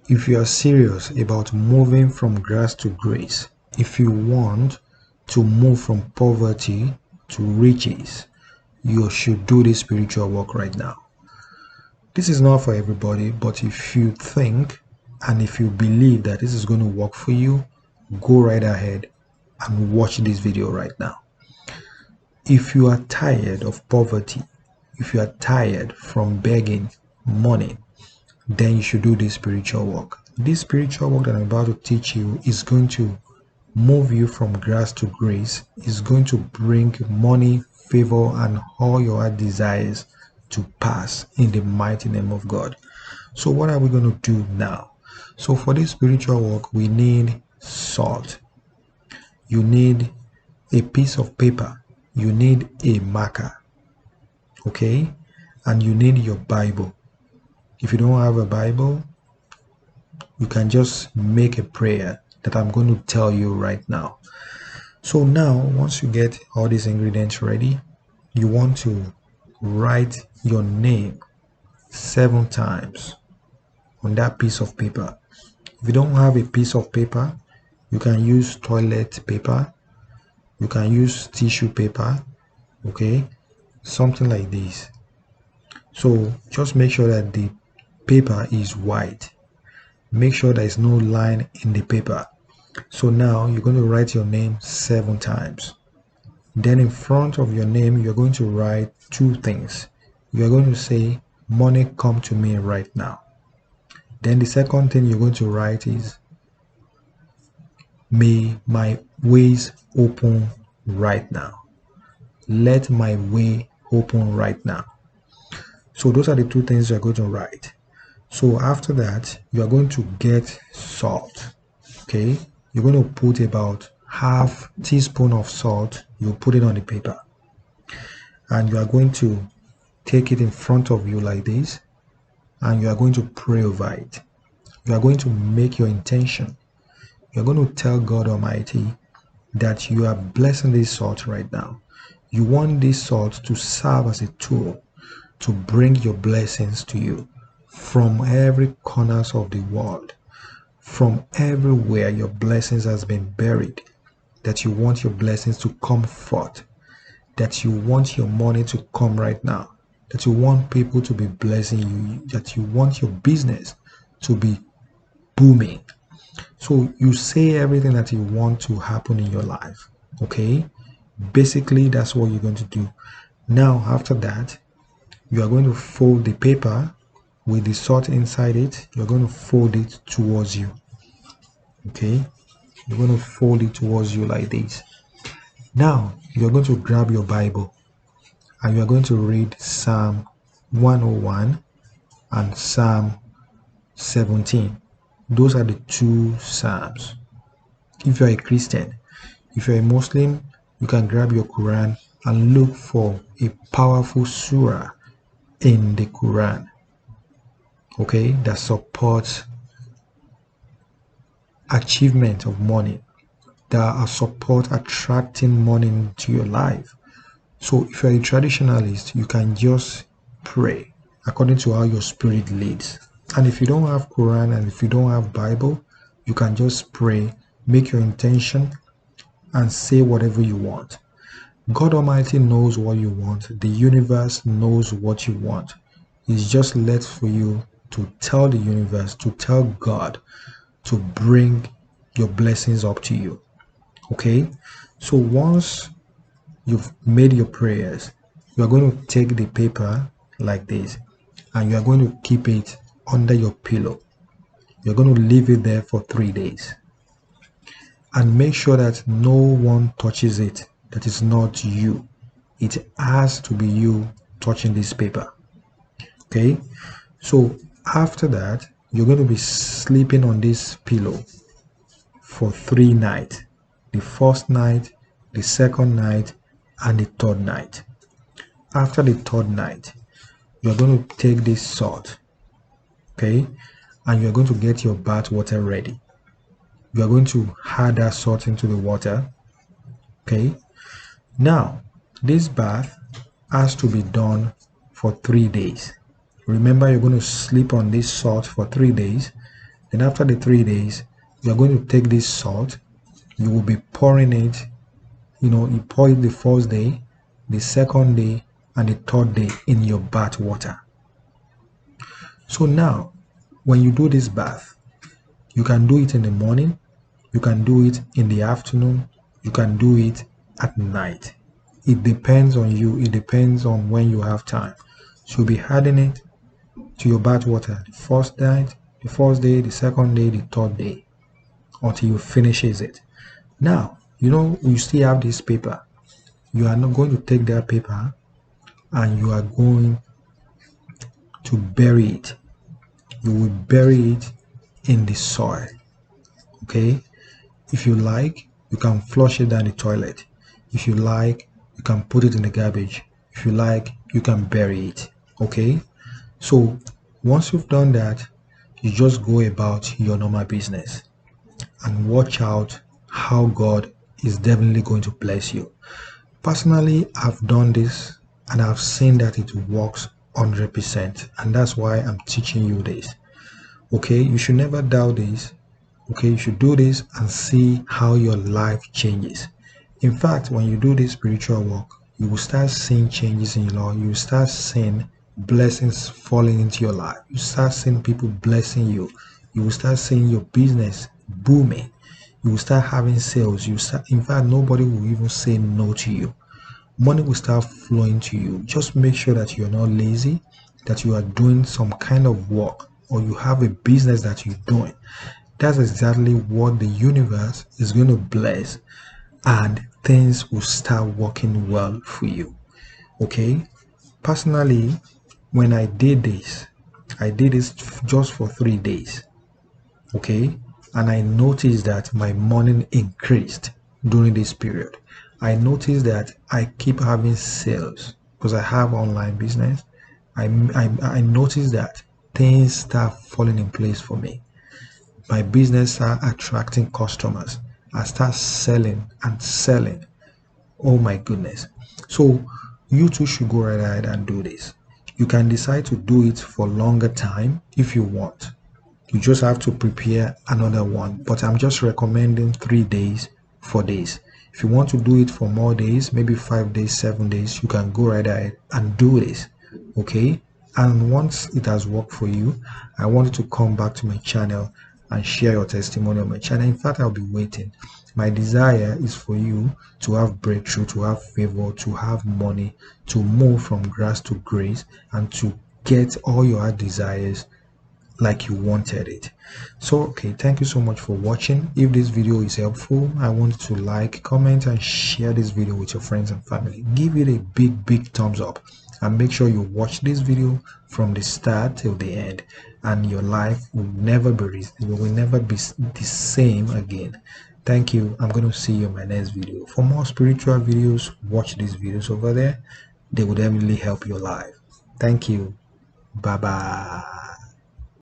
If you are serious about moving from grace to grace, if you want to move from poverty to riches, you should do this spiritual work right now. This is not for everybody, but if you think and if you believe that this is going to work for you, go right ahead and watch this video right now. If you are tired of poverty, if you are tired from begging money, then you should do this spiritual work. This spiritual work that I'm about to teach you is going to move you from grace to grace, is going to bring money, favor, and all your heart desires to pass in the mighty name of God. So what are we going to do now? So for this spiritual work, we need salt. You need a piece of paper. You need a marker. Okay? And you need your Bible. If you don't have a Bible, you can just make a prayer that I'm going to tell you right now. So now, once you get all these ingredients ready, you want to write your name 7 times on that piece of paper. If you don't have a piece of paper, you can use toilet paper, you can use tissue paper, okay, something like this. So just make sure that the paper is white. Make sure there is no line in the paper. So now you're going to write your name 7 times. Then in front of your name, you're going to write 2 things. You're going to say, money come to me right now. Then the second thing you're going to write is, may my ways open right now. Let my way open right now. So those are the 2 things you're going to write. So after that, you are going to get salt. Okay, you're going to put about half teaspoon of salt. You put it on the paper, and you are going to take it in front of you like this, and you are going to pray over it. You are going to make your intention. You are going to tell God Almighty that you are blessing this salt right now. You want this salt to serve as a tool to bring your blessings to you from every corners of the world, from everywhere your blessings has been buried, that you want your blessings to come forth, that you want your money to come right now, that you want people to be blessing you, that you want your business to be booming. So you say everything that you want to happen in your life, okay? Basically, that's what you're going to do. Now, after that, you are going to fold the paper with the salt inside it. You're going to fold it towards you, okay? You're going to fold it towards you like this. Now, you're going to grab your Bible and you're going to read Psalm 101 and Psalm 17. Those are the 2 Psalms. If you're a Christian, if you're a Muslim, you can grab your Quran and look for a powerful surah in the Quran, okay, that supports achievement of money, that support attracting money into your life. So if you're a traditionalist, you can just pray according to how your spirit leads. And if you don't have Quran and if you don't have Bible, you can just pray, make your intention, and say whatever you want. God Almighty knows what you want. The universe knows what you want. It's just left for you to tell the universe, to tell God to bring your blessings up to you. Okay? So once you've made your prayers, you are going to take the paper like this and you are going to keep it under your pillow. You're going to leave it there for 3 days. And make sure that no one touches it. That is not you. It has to be you touching this paper. Okay? So after that, you're going to be sleeping on this pillow for 3 nights. The first night, the second night, and the 3rd night. After the 3rd night, you're going to take this salt, okay, and you're going to get your bath water ready. You are going to add that salt into the water, okay. Now, this bath has to be done for 3 days. Remember, you're going to sleep on this salt for 3 days. Then after the 3 days, you are going to take this salt, you will be pouring it, you pour it the first day, the second day, and the third day in your bath water. So now, when you do this bath, you can do it in the morning, you can do it in the afternoon, you can do it at night. It depends on you, it depends on when you have time. So you'll be adding it to your bath water the first night, the first day, the second day, the third day, until you finishes it. Now, you still have this paper. You are not going to take that paper and you are going to bury it. You will bury it in the soil. Okay? If you like, you can flush it down the toilet. If you like, you can put it in the garbage. If you like, you can bury it. Okay? So once you've done that, you just go about your normal business and watch out how God is definitely going to bless you. Personally, I've done this and I've seen that it works 100%, and that's why I'm teaching you this. Okay, you should never doubt this. Okay, you should do this and see how your life changes. In fact, when you do this spiritual work, you will start seeing changes in your life. You will start seeing blessings falling into your life. You start seeing people blessing you. You will start seeing your business booming. You will start having sales. In fact, nobody will even say no to you. Money will start flowing to you. Just make sure that you're not lazy, that you are doing some kind of work, or you have a business that you're doing. That's exactly what the universe is going to bless, and things will start working well for you. Okay? Personally, when I did this just for 3 days. Okay? And I noticed that my money increased during this period. I noticed that I keep having sales because I have online business. I noticed that things start falling in place for me. My business start attracting customers. I start selling and selling. Oh my goodness. So you too should go right ahead and do this. You can decide to do it for longer time if you want. You just have to prepare another one, but I'm just recommending 3 days, 4 days. If you want to do it for more days, maybe 5 days, 7 days, you can go right ahead and do this. Okay? And once it has worked for you, I want you to come back to my channel and share your testimony on my channel. In fact, I'll be waiting. My desire is for you to have breakthrough, to have favor, to have money, to move from grass to grace, and to get all your heart desires like you wanted it. So okay, thank you so much for watching. If this video is helpful, I want you to like, comment, and share this video with your friends and family. Give it a big thumbs up, and make sure you watch this video from the start till the end, and your life will never be the same again. Thank you. I'm going to see you in my next video. For more spiritual videos, watch these videos over there. They will definitely help your life. Thank you. Bye bye.